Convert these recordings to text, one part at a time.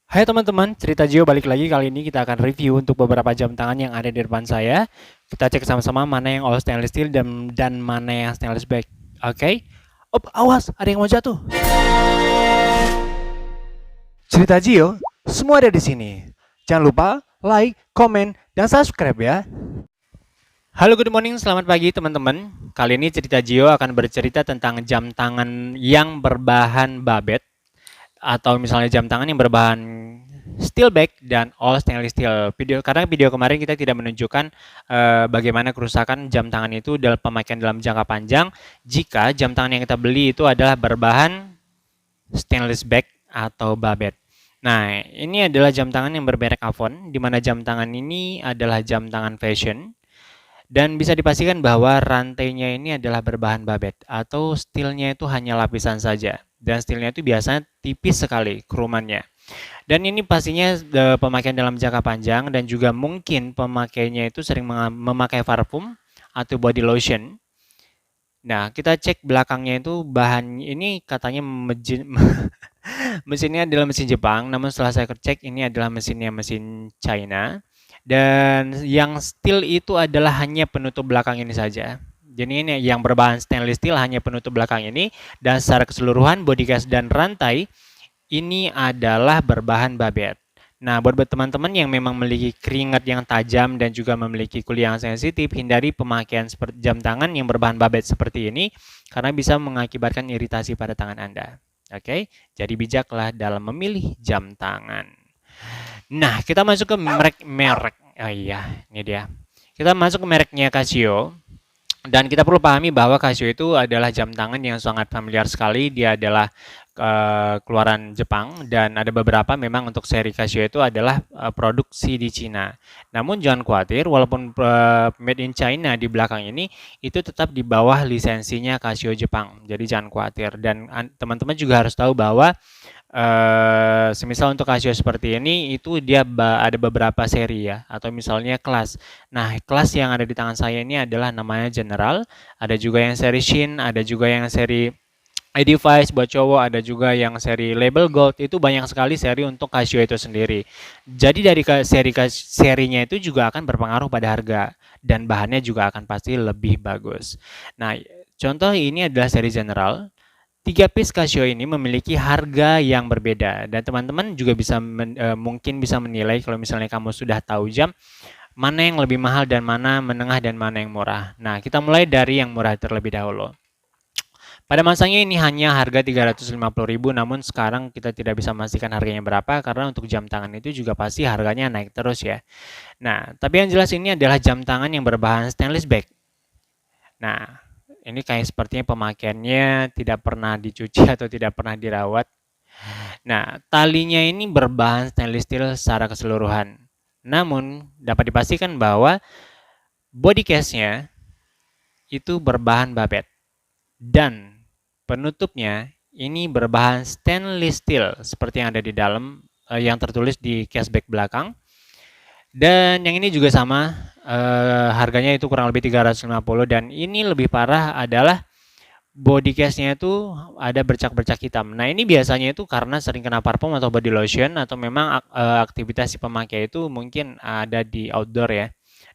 Hai teman-teman, cerita Gio balik lagi. Kali ini kita akan review untuk beberapa jam tangan yang ada di depan saya. Kita cek sama-sama mana yang all stainless steel dan mana yang stainless back. Oke? Op, awas, ada yang mau jatuh. Cerita Gio, semua ada di sini. Jangan lupa like, komen, dan subscribe ya. Halo, good morning, selamat pagi teman-teman. Kali ini cerita Gio akan bercerita tentang jam tangan yang berbahan babet atau misalnya jam tangan yang berbahan steel back dan all stainless steel. Karena video kemarin kita tidak menunjukkan bagaimana kerusakan jam tangan itu dalam pemakaian dalam jangka panjang jika jam tangan yang kita beli itu adalah berbahan stainless back atau babet. Nah, ini adalah jam tangan yang bermerek Avon, di mana jam tangan ini adalah jam tangan fashion dan bisa dipastikan bahwa rantainya ini adalah berbahan babet atau steelnya itu hanya lapisan saja. Dan steelnya itu biasanya tipis sekali kerumannya. Dan ini pastinya pemakaian dalam jangka panjang dan juga mungkin pemakainya itu sering memakai parfum atau body lotion. Nah, kita cek belakangnya itu bahan ini katanya mesinnya adalah mesin Jepang, namun setelah saya cek ini adalah mesinnya mesin China. Dan yang steel itu adalah hanya penutup belakang ini saja. Jadi ini yang berbahan stainless steel hanya penutup belakang ini dan secara keseluruhan body case dan rantai ini adalah berbahan babet. Nah, buat teman-teman yang memang memiliki keringat yang tajam dan juga memiliki kulit yang sensitif, hindari pemakaian seperti jam tangan yang berbahan babet seperti ini karena bisa mengakibatkan iritasi pada tangan Anda. Oke, jadi bijaklah dalam memilih jam tangan. Nah, kita masuk ke merek. Oh iya, ini dia. Kita masuk ke mereknya Casio. Dan kita perlu pahami bahwa Casio itu adalah jam tangan yang sangat familiar sekali. Dia adalah keluaran Jepang dan ada beberapa memang untuk seri Casio itu adalah produksi di Cina. Namun jangan khawatir, walaupun made in China di belakang ini itu tetap di bawah lisensinya Casio Jepang. Jadi jangan khawatir dan teman-teman juga harus tahu bahwa semisal untuk Casio seperti ini itu dia ada beberapa seri ya atau misalnya kelas. Nah, kelas yang ada di tangan saya ini adalah namanya General, ada juga yang seri Shin, ada juga yang seri iDevice buat cowok, ada juga yang seri Label Gold. Itu banyak sekali seri untuk Casio itu sendiri. Jadi dari serinya itu juga akan berpengaruh pada harga dan bahannya juga akan pasti lebih bagus. Nah, contoh ini adalah seri General. Tiga piece Casio ini memiliki harga yang berbeda dan teman-teman juga bisa mungkin bisa menilai kalau misalnya kamu sudah tahu jam mana yang lebih mahal dan mana menengah dan mana yang murah. Nah, kita mulai dari yang murah terlebih dahulu. Pada masanya ini hanya harga 350.000, namun sekarang kita tidak bisa memastikan harganya berapa karena untuk jam tangan itu juga pasti harganya naik terus ya. Nah, tapi yang jelas ini adalah jam tangan yang berbahan stainless back. Nah, ini kayak sepertinya pemakaiannya tidak pernah dicuci atau tidak pernah dirawat. Nah, talinya ini berbahan stainless steel secara keseluruhan. Namun, dapat dipastikan bahwa body case-nya itu berbahan babet. Dan penutupnya ini berbahan stainless steel seperti yang ada di dalam yang tertulis di cashback belakang. Dan yang ini juga sama, harganya itu kurang lebih 350 dan ini lebih parah adalah body case-nya itu ada bercak-bercak hitam. Nah, ini biasanya itu karena sering kena parfum atau body lotion atau memang aktivitas si pemakai itu mungkin ada di outdoor ya.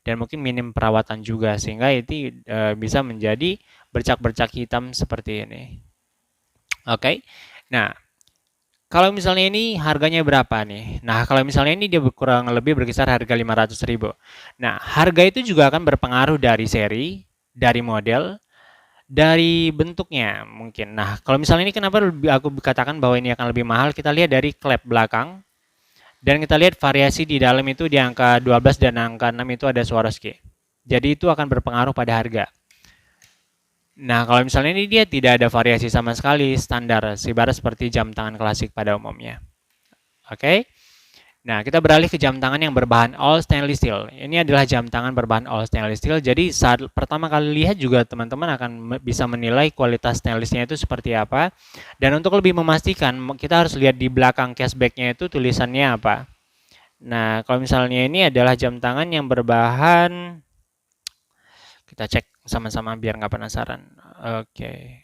Dan mungkin minim perawatan juga sehingga itu bisa menjadi bercak-bercak hitam seperti ini. Oke. Nah, kalau misalnya ini harganya berapa nih? Nah, kalau misalnya ini dia kurang lebih berkisar harga 500.000. Nah, harga itu juga akan berpengaruh dari seri, dari model, dari bentuknya mungkin. Nah, kalau misalnya ini kenapa aku katakan bahwa ini akan lebih mahal? Kita lihat dari klep belakang dan kita lihat variasi di dalam itu di angka 12 dan angka 6 itu ada Swarovski. Jadi itu akan berpengaruh pada harga. Nah, kalau misalnya ini dia tidak ada variasi sama sekali, standar, ibarat seperti jam tangan klasik pada umumnya. Oke. Nah, kita beralih ke jam tangan yang berbahan all stainless steel. Ini adalah jam tangan berbahan all stainless steel. Jadi saat pertama kali lihat juga teman-teman akan bisa menilai kualitas stainlessnya itu seperti apa. Dan untuk lebih memastikan, kita harus lihat di belakang cashbacknya itu tulisannya apa. Nah, kalau misalnya ini adalah jam tangan yang berbahan, kita cek sama-sama biar nggak penasaran. Oke.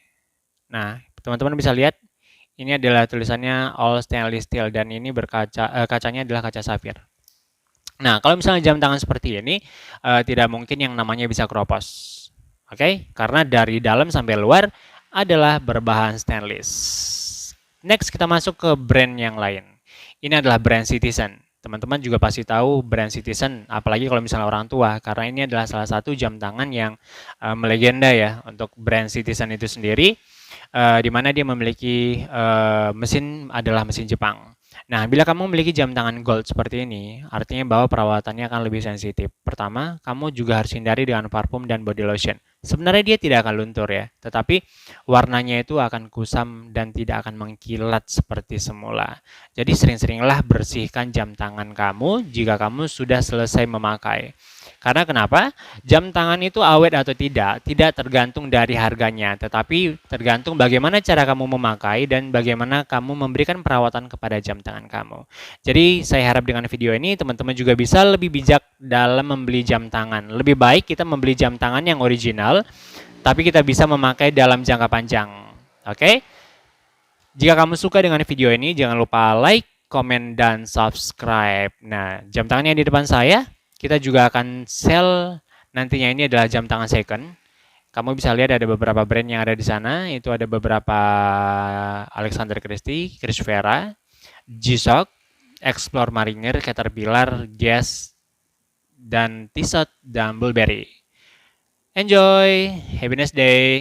Nah, teman-teman bisa lihat Ini adalah tulisannya all stainless steel dan ini kacanya adalah kaca safir. Nah, kalau misalnya jam tangan seperti ini, tidak mungkin yang namanya bisa keropos. Oke, karena dari dalam sampai luar adalah berbahan stainless. Next, kita masuk ke brand yang lain. Ini adalah brand Citizen. Teman-teman juga pasti tahu brand Citizen, apalagi kalau misalnya orang tua, karena ini adalah salah satu jam tangan yang melegenda ya untuk brand Citizen itu sendiri, di mana dia memiliki mesin adalah mesin Jepang. Nah, bila kamu memiliki jam tangan gold seperti ini, artinya bahwa perawatannya akan lebih sensitif. Pertama, kamu juga harus hindari dengan parfum dan body lotion. Sebenarnya dia tidak akan luntur ya, tetapi warnanya itu akan kusam dan tidak akan mengkilat seperti semula. Jadi sering-seringlah bersihkan jam tangan kamu jika kamu sudah selesai memakai. Karena kenapa? Jam tangan itu awet atau tidak tergantung dari harganya, tetapi tergantung bagaimana cara kamu memakai dan bagaimana kamu memberikan perawatan kepada jam tangan kamu. Jadi saya harap dengan video ini teman-teman juga bisa lebih bijak dalam membeli jam tangan. Lebih baik kita membeli jam tangan yang original, tapi kita bisa memakai dalam jangka panjang. Oke? Jika kamu suka dengan video ini, jangan lupa like, komen, dan subscribe. Nah, jam tangan yang di depan saya, kita juga akan sell nantinya. Ini adalah jam tangan second. Kamu bisa lihat ada beberapa brand yang ada di sana. Itu ada beberapa Alexander Christie, Chris Vera, G-Shock, Explore Mariner, Caterpillar, Guess, dan Tissot, dan Burberry. Enjoy! Have a nice day!